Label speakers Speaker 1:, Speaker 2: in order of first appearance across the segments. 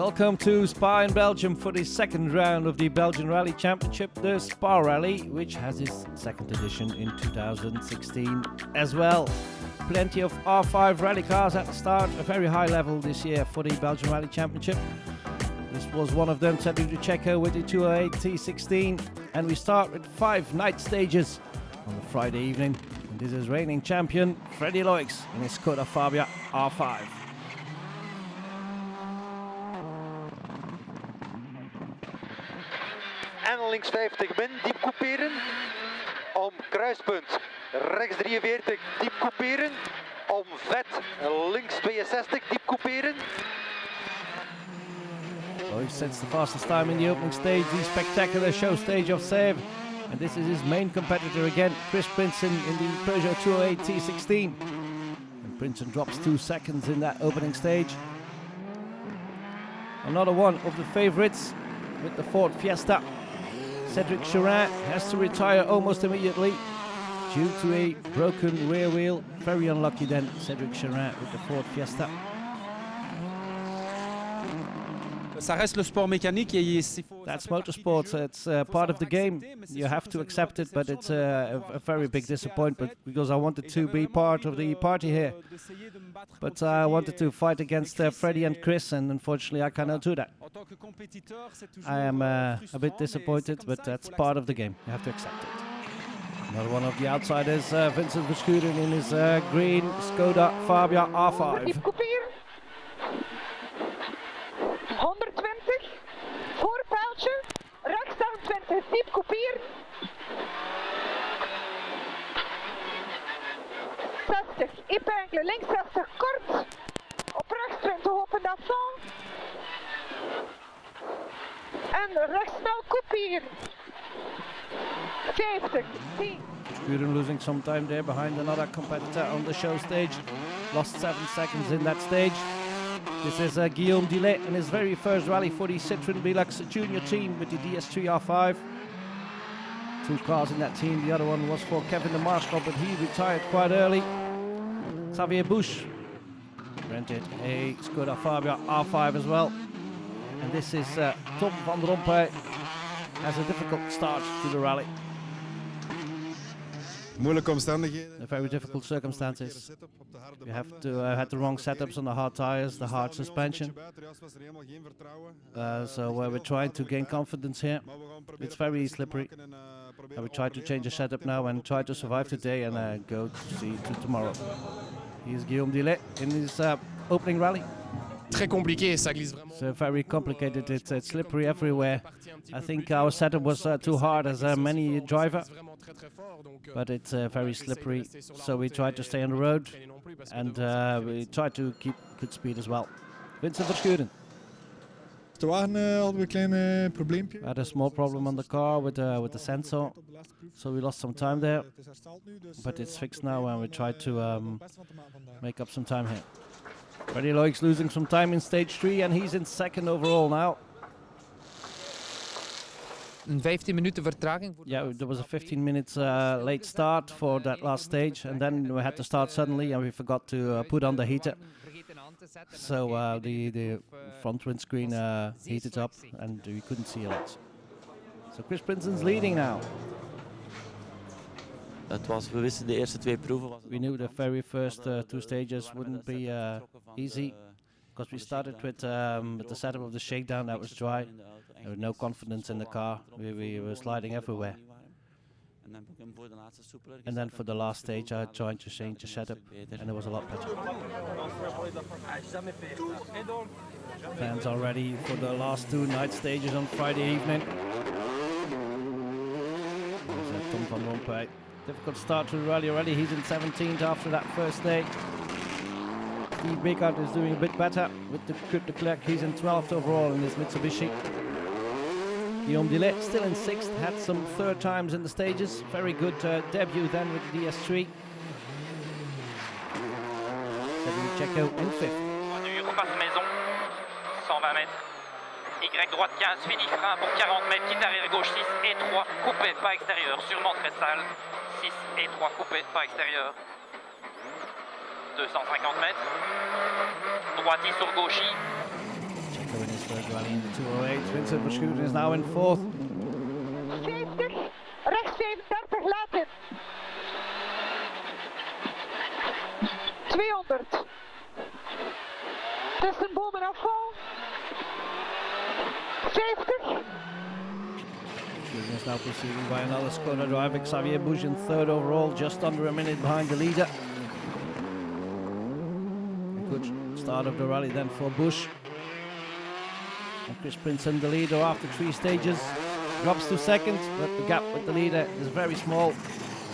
Speaker 1: Welcome to Spa in Belgium for the second round of the Belgian Rally Championship, the Spa Rally, which has its second edition in 2016 as well. Plenty of R5 rally cars at the start, a very high level this year for the Belgian Rally Championship. This was one of them, Cedric Ducheco with the 208 T16, and we start with 5 night stages on a Friday evening. And this is reigning champion Freddy Loix in his Skoda Fabia R5.
Speaker 2: En links 50 min, diep couperen. Om kruispunt rechts 43, diep couperen. Om vet links 62, diep couperen.
Speaker 1: Loix sets the fastest time in the opening stage, the spectacular show stage of Sèvres. And this is his main competitor again, Chris Prinsen in the Peugeot 208 T16. And Prinsen drops 2 seconds in that opening stage. Another one of the favorites with the Ford Fiesta. Cedric Cherin has to retire almost immediately due to a broken rear wheel. Very unlucky then, Cedric Cherin with the Ford Fiesta. That's motorsport, it's part of the game. You have to accept it, but it's a very big disappointment because I wanted to be part of the party here. But I wanted to fight against Freddy and Chris, and unfortunately I cannot do that. I am a bit disappointed, but that's part of the game. You have to accept it. Another one of the outsiders, Vincent Verschuren in his green Skoda Fabia R5.
Speaker 3: 120, voorpijltje, rechts 20, diep kopier. 60, épingle, links 60, kort. Op rechts 20, open d'avant. En rechts snel kopier. 50, 10.
Speaker 1: Verschuren losing some time there behind another competitor on the show stage. Lost 7 seconds in that stage. This is Guillaume Dillet in his very first rally for the Citroën Belux Junior team with the DS3 R5. 2 cars in that team, the other one was for Kevin de Marschall, but he retired quite early. Xavier Busch rented a Skoda Fabia R5 as well. And this is Tom van Rompuy, has a difficult start to the rally.
Speaker 4: Moeilijke omstandigheden.
Speaker 1: Very difficult circumstances. You have to had the wrong setups on the hard tires, the hard suspension. So we're trying to gain confidence here. It's very slippery. We try to change the setup now and try to survive today and go to see to tomorrow. Here's Guillaume Dillet in his opening rally.
Speaker 5: Très compliqué, ça glisse vraiment.
Speaker 1: It's very complicated, it's slippery everywhere. I think our setup was too hard as a many driver, but it's very slippery, so we try to stay on the road and we try to keep good speed as well. Vincent Verschuren.
Speaker 4: De wagen hadden we een klein probleempje.
Speaker 1: Had a small problem on the car with the sensor, so we lost some time there, but it's fixed now and we try to make up some time here. Freddy Loix losing some time in stage 3 and he's in second overall now.
Speaker 6: Een 15 minuten vertraging.
Speaker 1: Yeah, there was a 15 minutes late start for that last stage, and then we had to start suddenly and we forgot to put on the heater. So the front windscreen heated up and we couldn't see a lot. So Chris Prinsen's leading now.
Speaker 7: We wisten de eerste 2 proeven.
Speaker 1: We knew the very first 2 stages wouldn't be easy because we started with the setup of the shakedown that was dry. There was no confidence in the car. We were sliding everywhere. And then for the last stage I tried to change the setup and it was a lot better. Fans are ready for the last 2 night stages on Friday evening. There's Tom van Rompuy. Difficult start to the rally already. He's in 17th after that first day. Steve Bickert is doing a bit better with the Kurt de Klerk. He's in 12th overall in this Mitsubishi. Guillaume Dillet still in 6th, had some third times in the stages. Very good debut then with the DS3. Cedric Ducheco in 5th.
Speaker 8: Face maison, 120 mètres. Y droite 15, fini frein pour 40 mètres, quitte arrière gauche 6 et 3, coupé pas extérieur, sûrement très sale. 6 et 3, coupé pas extérieur. 250 mètres. Droiti sur gauchis.
Speaker 1: Ducheco in his first In the 208, Vincent Verschuren is now in fourth.
Speaker 3: 70, rechts 35, laat in. 200. Tussen bomen en afval. 50.
Speaker 1: Verschuren is now preceded by another Skoda driver, Xavier Bush in third overall, just under a minute behind the leader. A good start of the rally then for Bush. And Chris Princeton, the leader after 3 stages, drops to second, but the gap with the leader is very small.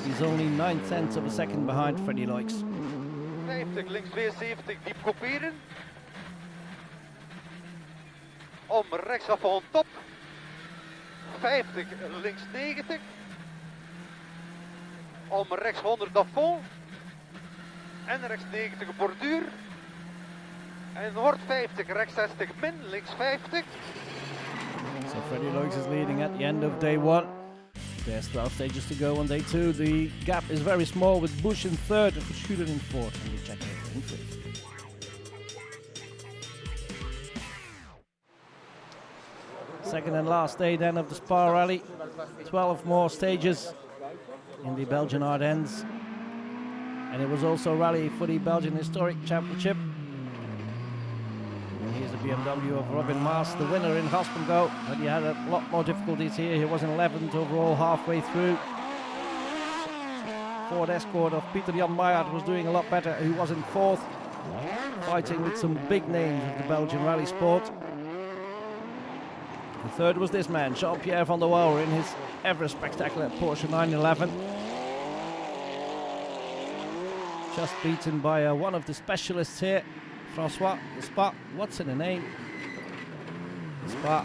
Speaker 1: He's only 9/10 of a second behind Freddie Loix.
Speaker 2: 50, links 72, diep couperen. Om rechtsaf on top. 50, links 90. Om rechts 100 à fond. En rechts 90 borduur. En noord 50, rechts 60 min, links 50.
Speaker 1: So Freddie Loix is leading at the end of day 1. There's 12 stages to go on day 2. The gap is very small with Bush in third and Verschuren in fourth and the Checo in fifth. Second and last day then of the Spa Rally. 12 more stages in the Belgian Ardennes. And it was also a rally for the Belgian Historic Championship. Here's the BMW of Robin Maas, the winner in Haspengouw, but he had a lot more difficulties here. He was in 11th overall halfway through. Ford Escort of Peter Jan Meijert was doing a lot better. He was in fourth, fighting with some big names of the Belgian rally sport. The third was this man, Jean-Pierre van der Wouwer, in his ever spectacular Porsche 911. Just beaten by one of the specialists here, Francois Spa. What's in the name? Spa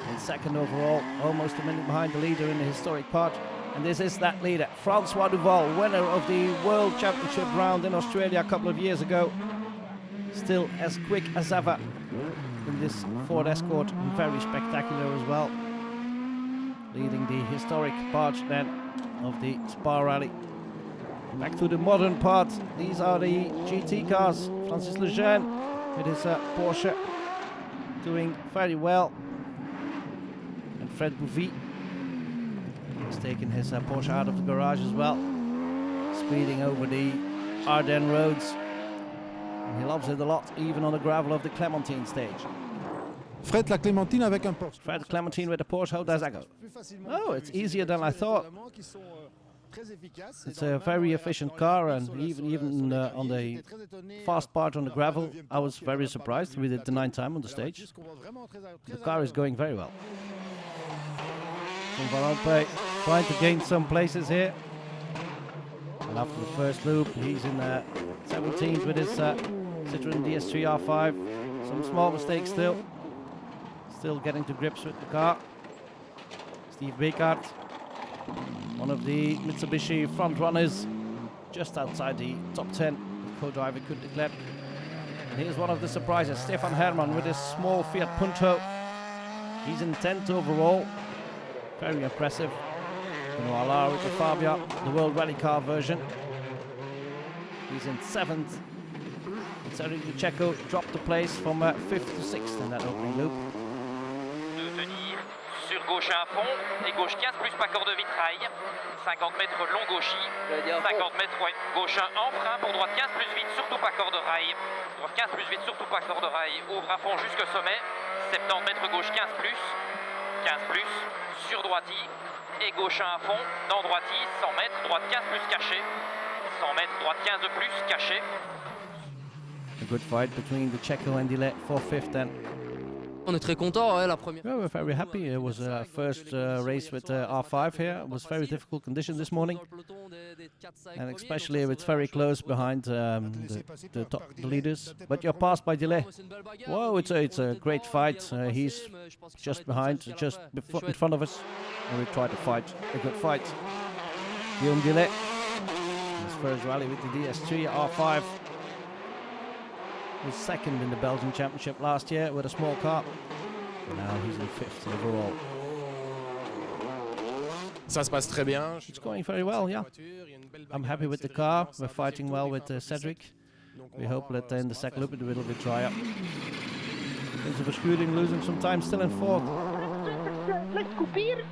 Speaker 1: in second overall, almost a minute behind the leader in the historic part. And this is that leader, Francois Duval, winner of the World Championship round in Australia a couple of years ago. Still as quick as ever in this Ford Escort, and very spectacular as well. Leading the historic part then of the Spa Rally. Back to the modern part. These are the GT cars. Francis Lejeune with his Porsche doing very well. And Fred Bouvy has taken his Porsche out of the garage as well. Speeding over the Ardennes roads. And he loves it a lot, even on the gravel of the Clementine stage.
Speaker 9: Fred la Clémentine avec un Porsche.
Speaker 1: Fred Clementine with a Porsche, how does that go? Oh, it's easier than I thought. It's a very efficient car, and even on the fast part on the gravel, I was very surprised with it the 9th time on the stage. The car is going very well. Van Rompuy trying to gain some places here. And after the first loop, he's in 17th with his Citroën DS3 R5. Some small mistakes still. Still getting to grips with the car. Steve Beekart, one of the Mitsubishi front runners, just outside the top 10. The co-driver could declare. And here's one of the surprises, Stefan Hermann with his small Fiat Punto. He's in 10th overall. Very impressive. Benoit Allard with the Fabia, the World Rally Car version. He's in 7th. And Sergio Checo dropped the place from 5th to 6th in that opening loop.
Speaker 8: Sur gauche à fond, et gauche 15 plus pas corps de vitrail, 50 mètres long gauchis, 50 mètres ouais, gauche 1 en frein pour droite 15 plus vite, surtout pas corps de rail, droite 15 plus vite, surtout pas corps de rail, ouvre à fond jusqu'au sommet, 70 mètres gauche 15 plus, sur droiti, et gauche 1 à fond, dans droiti, 100 mètres, droite 15 plus caché, 100 mètres, droite 15 de plus caché.
Speaker 1: A good fight between the Checo and Dillet for 5th then.
Speaker 6: On est très content, la première.
Speaker 1: Yeah, we're very happy. It was our first race with R5 here. It was very difficult conditions this morning, and especially it's very close behind the leaders. But you're passed by Dillet. Whoa, it's a great fight. He's just behind, just in front of us, and we try to fight a good fight. Guillaume Dillet, his first rally with the DS3 R5. Was second in the Belgian Championship last year with a small car. And now he's in 5th overall.
Speaker 5: Ça se passe très bien.
Speaker 1: It's going very well, yeah. I'm happy with the car. We're fighting well with Cedric. We hope that in the second loop it will be drier. Into Verschuring, losing some time, still in fourth.
Speaker 3: Links kopieren.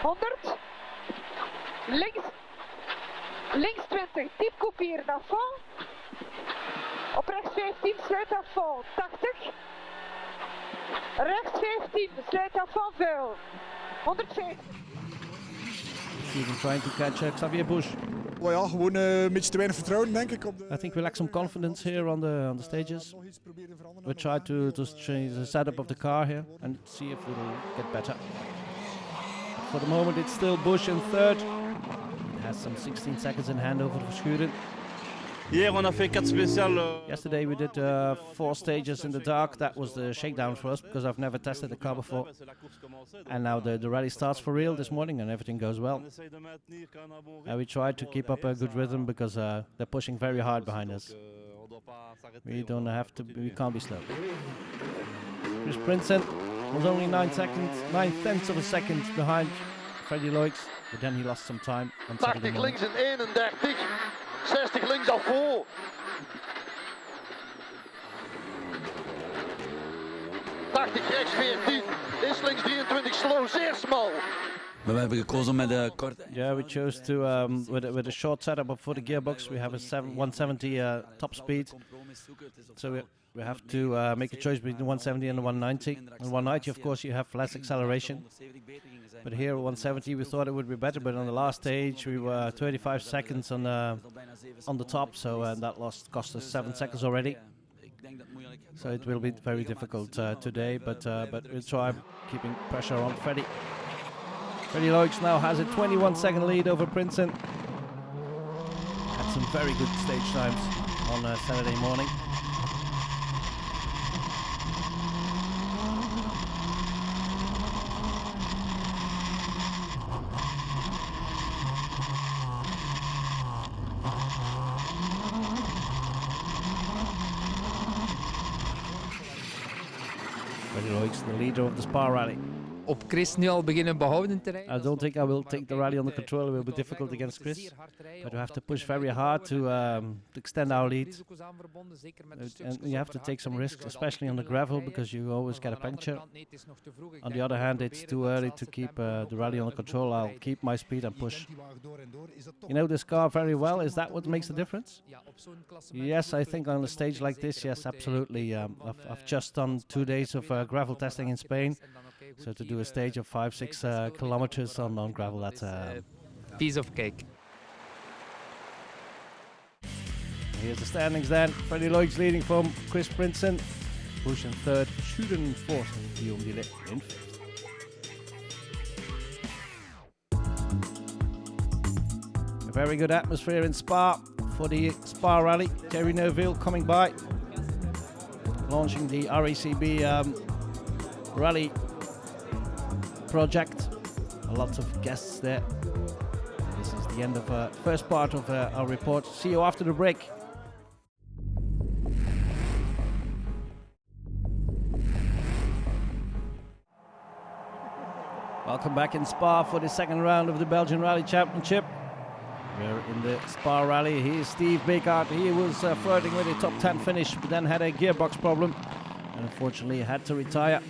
Speaker 3: 100. Links 20, diep kopieren naar vol. Op rechts 15, sluit af vol. 80. Rechts 15, sluit af vol veel. 150.
Speaker 1: Even trying to catch Xavier Bush.
Speaker 4: Maar ja, gewoon een beetje te weinig vertrouwen, denk ik.
Speaker 1: I think we lack some confidence here on the stages. We try to change the setup of the car here and see if it'll get better. For the moment, it's still Bush in third. It has some 16 seconds in hand over Verschuren.
Speaker 7: Hier, on a fait 4 spéciales.
Speaker 1: Yesterday we did 4 stages in the dark. That was the shakedown for us because I've never tested the car before. And now the rally starts for real this morning and everything goes well. And we try to keep up a good rhythm because they're pushing very hard behind us. We can't be slow. Chris Prinsen was only 9 tenths of a second behind Freddie Loix, but then he lost some time on Saturday
Speaker 2: 80
Speaker 1: morning.
Speaker 2: links en 31. 60 links al voor. Rechts 14, is links 23 slow, zeer smal.
Speaker 7: We hebben gekozen met de korte.
Speaker 1: Yeah, we chose to with a short setup for the gearbox. We have a 170 top speed, so we have to make a choice between the 170 and the 190. And 190, of course, you have less acceleration. But here, 170, we thought it would be better. But on the last stage, we were 35 seconds on the top, so that cost us 7 seconds already. So it will be very difficult today. But we'll try keeping pressure on Freddie. Freddie Loix now has a 21-second lead over Prinsen. Had some very good stage times on Saturday morning. Freddie Loix, the leader of the Spa Rally.
Speaker 6: Op Chris nu al beginnen behouden te rijden.
Speaker 1: I don't think I will take the rally under control. It will be difficult against Chris, but we have to push very hard to extend our lead. And you have to take some risks, especially on the gravel, because you always get a puncture. On the other hand, it's too early to keep the rally under control. I'll keep my speed and push. You know this car very well. Is that what makes the difference? Yes, I think on a stage like this, yes, absolutely. I've just done 2 days of gravel testing in Spain. So to do a stage of 5-6 kilometers on gravel, that's a
Speaker 6: piece of cake.
Speaker 1: Here's the standings then. Freddie Loix leading from Chris Prinsen. Bush in third, Verschuren in fourth, and Guillaume Dillet in fifth. A very good atmosphere in Spa for the Spa Rally. Thierry Neuville coming by, launching the RACB Rally project. Lots of guests there. This is the end of the first part of our report. See you after the break. Welcome back in Spa for the second round of the Belgian Rally Championship. We're in the Spa Rally. Here's Steve Beekart. He was flirting with a top 10 finish, but then had a gearbox problem and unfortunately had to retire.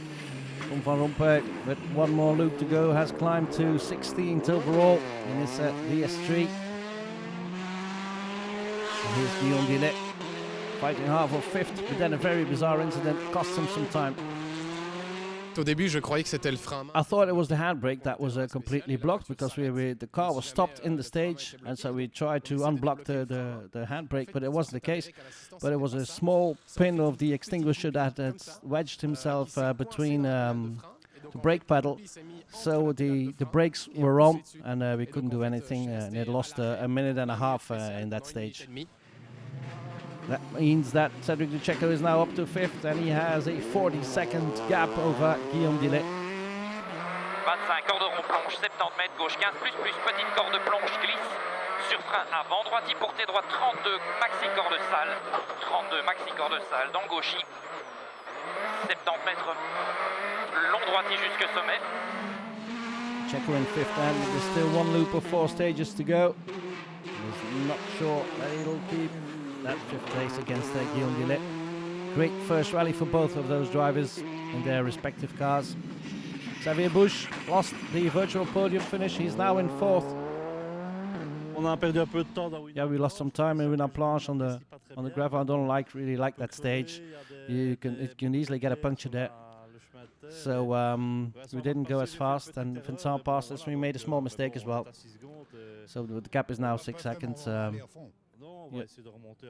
Speaker 1: Tom van Rompuy, with one more loop to go, has climbed to 16th overall in his DS3. And here's Guillaume Dillet fighting half of 5th, but then a very bizarre incident cost him some time.
Speaker 5: Au début, je croyais que c'était le frein.
Speaker 1: I thought it was the handbrake that was completely blocked because the car was stopped in the stage, and so we tried to unblock the handbrake, but it wasn't the case. But it was a small pin of the extinguisher that had wedged himself between the brake pedal, so the brakes were on, and we couldn't do anything, and it lost a minute and a half in that stage. That means that Cedric De Checo is now up to 5th, and he has a 40-second gap over Guillaume Dillet.
Speaker 8: 25, corde rond plonge, 70 mètres, gauche 15++, petite corde plonge, glisse, sur frein avant, droite, y portée droite, 32, maxi corde sale, 32, maxi corde sale, dans le gauchy, 70 mètres, long droitier jusque sommet.
Speaker 1: Checo in 5th, and there's still one loop of 4 stages to go. He's not sure that he'll keep that 5th place against Guillaume Dillet. Great first rally for both of those drivers in their respective cars. Xavier Bush lost the virtual podium finish. He's now in 4th.
Speaker 7: On a perdu un peu de temps.
Speaker 1: Yeah, we lost some time in La Planche on the gravel. I don't really like that stage. It can easily get a puncture there. So we didn't go as fast, and Vincent passed us. We made a small mistake as well. So the gap is now 6 seconds.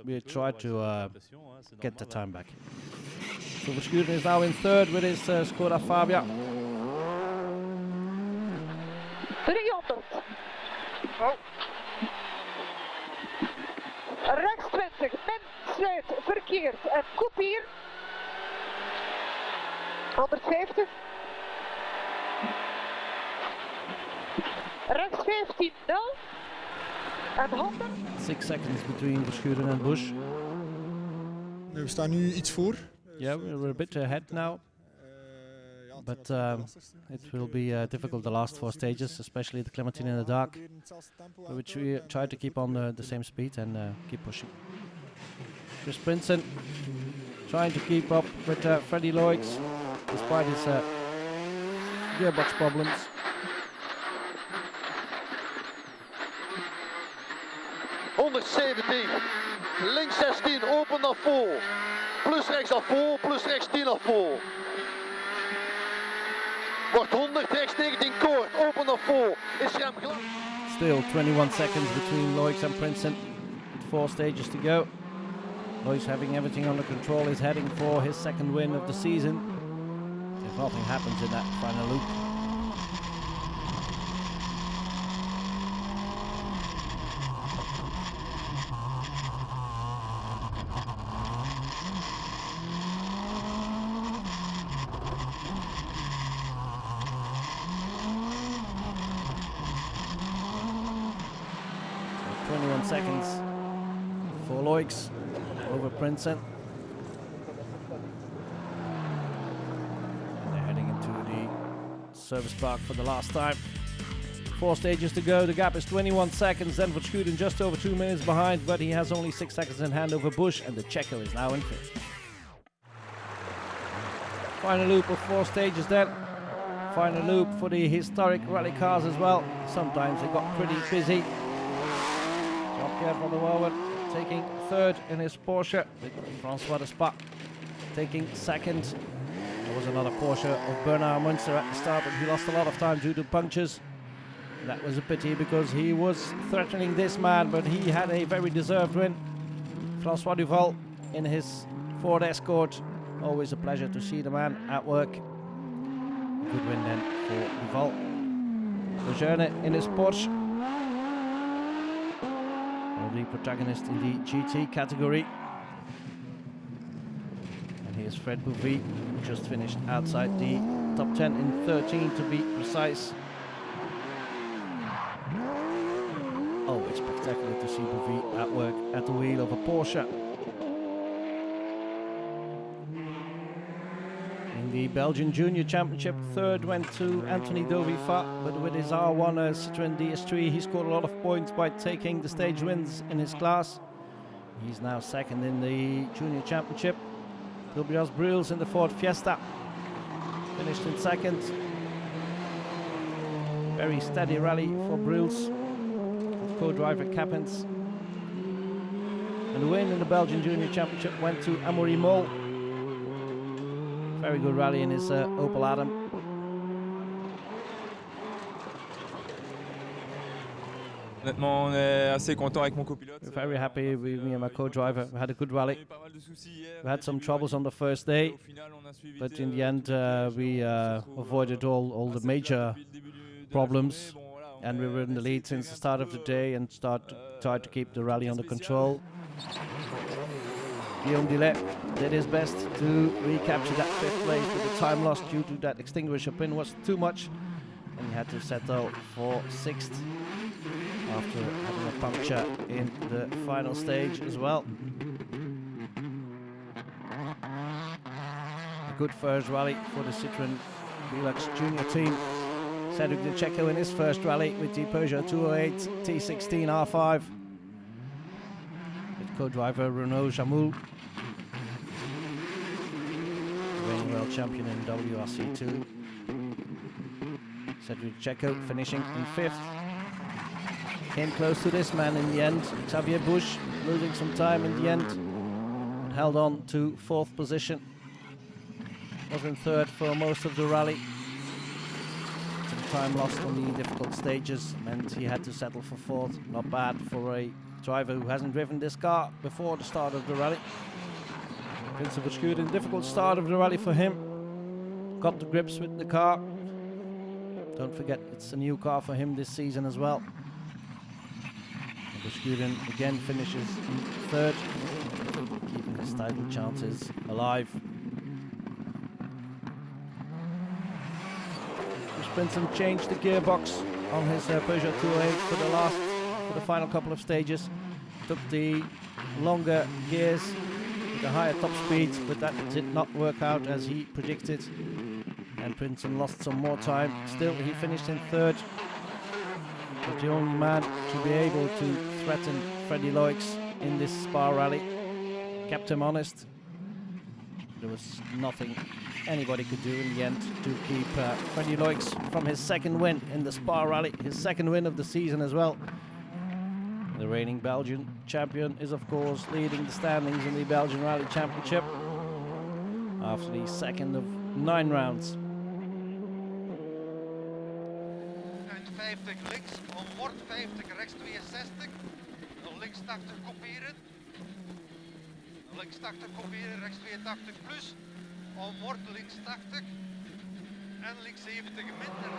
Speaker 1: We tried to get the time back. So Verschuren is now in 3rd with his Skoda Fabia.
Speaker 3: 300. Oh. Rechts 20, men sluit verkeerd en kopier. 150. Rechts 15, 0. En 100.
Speaker 1: 6 seconds between Verschuren and Bush.
Speaker 4: We staan nu iets voor.
Speaker 1: Yeah, we're a bit ahead now. But it will be difficult the last 4 stages, especially the Clementine in the dark, which we try to keep on the same speed and keep pushing. Chris Princeton trying to keep up with Freddie Lloyds despite his gearbox problems.
Speaker 2: Links 16, open naar voor. Plus rechts naar voor, plus rechts 10 naar voor. Wordt 100, rechts 19 koord, open naar voor. Is rem glad.
Speaker 1: Still 21 seconds between Lloyds and Princeton, with 4 stages to go. Lloyds having everything under control, is heading for his 2nd win of the season, if nothing happens in that final loop. So 21 seconds for Lloyds over Princeton. And they're heading into the service park for the last time. 4 stages to go. The gap is 21 seconds. Then Verschuren just over 2 minutes behind, but he has only 6 seconds in hand over Bush, and the Checo is now in 5th. Final loop of 4 stages then. Final loop for the historic rally cars as well. Sometimes they got pretty busy. Jean-Pierre van der Waal taking 3rd in his Porsche, with François de Spa taking 2nd. There was another Porsche of Bernard Munster at the start, but he lost a lot of time due to punctures. That was a pity because he was threatening this man, but he had a very deserved win. François Duval in his Ford Escort. Always a pleasure to see the man at work. Good win then for Duval. Lejeune in his Porsche. The protagonist in the GT category. And here's Fred Bouvy, who just finished outside the top 10 in 13 to be precise. Always spectacular to see Bouvy at work at the wheel of a Porsche. In the Belgian Junior Championship, 3rd went to Anthony Dovifa, but with his R1 Citroën DS3 he scored a lot of points by taking the stage wins in his class. He's now 2nd in the Junior Championship. Tobias Bruels in the Ford Fiesta finished in 2nd. Very steady rally for Bruels, co-driver Cappens. And the win in the Belgian Junior Championship went to Amaury Mol. Very good rally in his Opel Adam.
Speaker 10: Honnêtement, on est assez content avec mon copilote.
Speaker 1: We're very happy with me and my co-driver. We had a good rally. We had some troubles on the first day, but in the end we avoided all the major problems, and we were in the lead since the start of the day and tried to keep the rally under control. Guillaume Dillet did his best to recapture that 5th place, but the time lost due to that extinguisher pin was too much, and he had to settle for 6th after having a puncture in the final stage as well. A good first rally for the Citroën Velux Junior team. Cedric De Checo in his first rally with the Peugeot 208 T16 R5. With co-driver Renaud Jamoul. world champion in WRC2. Cedric Checo finishing in 5th. Came close to this man in the end. Xavier Busch losing some time in the end, but held on to 4th position. Was in 3rd for most of the rally. Some time lost on the difficult stages meant he had to settle for 4th. Not bad for a driver who hasn't driven this car before the start of the rally. Vincent Verschuren, difficult start of the rally for him. Got to grips with the car. Don't forget, it's a new car for him this season as well. Verschuren again finishes in 3rd, keeping his title chances alive. Vincent changed the gearbox on his Peugeot 208 for the final couple of stages. Took the longer gears with the higher top speeds, but that did not work out as he predicted. And Princeton lost some more time. Still, he finished in 3rd. Was the only man to be able to threaten Freddie Loix in this Spa rally. Kept him honest. There was nothing anybody could do in the end to keep Freddie Loix from his 2nd win in the Spa rally, his 2nd win of the season as well. The reigning Belgian champion is of course leading the standings in the Belgian Rally Championship after the 2nd of 9 rounds.
Speaker 2: 50 links, onboard 50 rechts 62, links 80 kopiëren, links 80 kopiëren, rechts 82 plus, onboard links 80 en links 70 minder.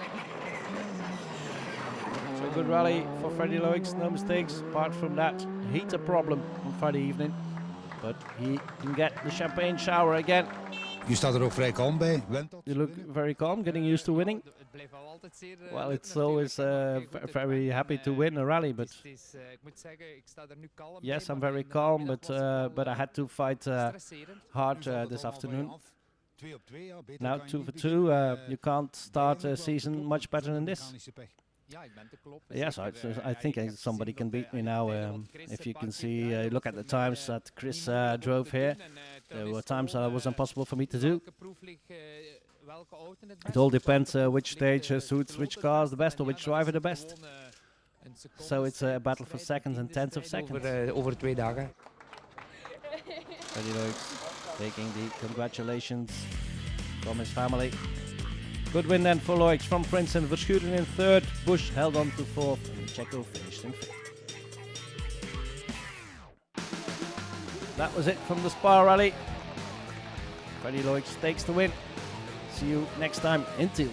Speaker 1: So a good rally for Freddie Loix, no mistakes. Apart from that heater problem on Friday evening, but he can get the champagne shower again.
Speaker 9: Je staat er ook vrij kalm bij.
Speaker 1: You look very calm, getting used to winning. Well, it's always very happy to win a rally, but yes, I'm very calm, but I had to fight hard this afternoon. Now 2 for 2, you can't start a season much better than this. Yes, I think somebody can beat me now. If you can see, look at the times that Chris drove here. There were times that it was impossible for me to do. It all depends which stage suits which cars the best or which driver the best. So it's a battle for seconds and tenths of seconds.
Speaker 6: Over 2 dagen.
Speaker 1: Freddie Loix taking the congratulations from his family. Good win then for Loix from Princeton. Verschuren in 3rd, Busch held on to 4th, and Checo finished in 5th. That was it from the Spa Rally. Freddie Loix takes the win. See you next time in Tielt.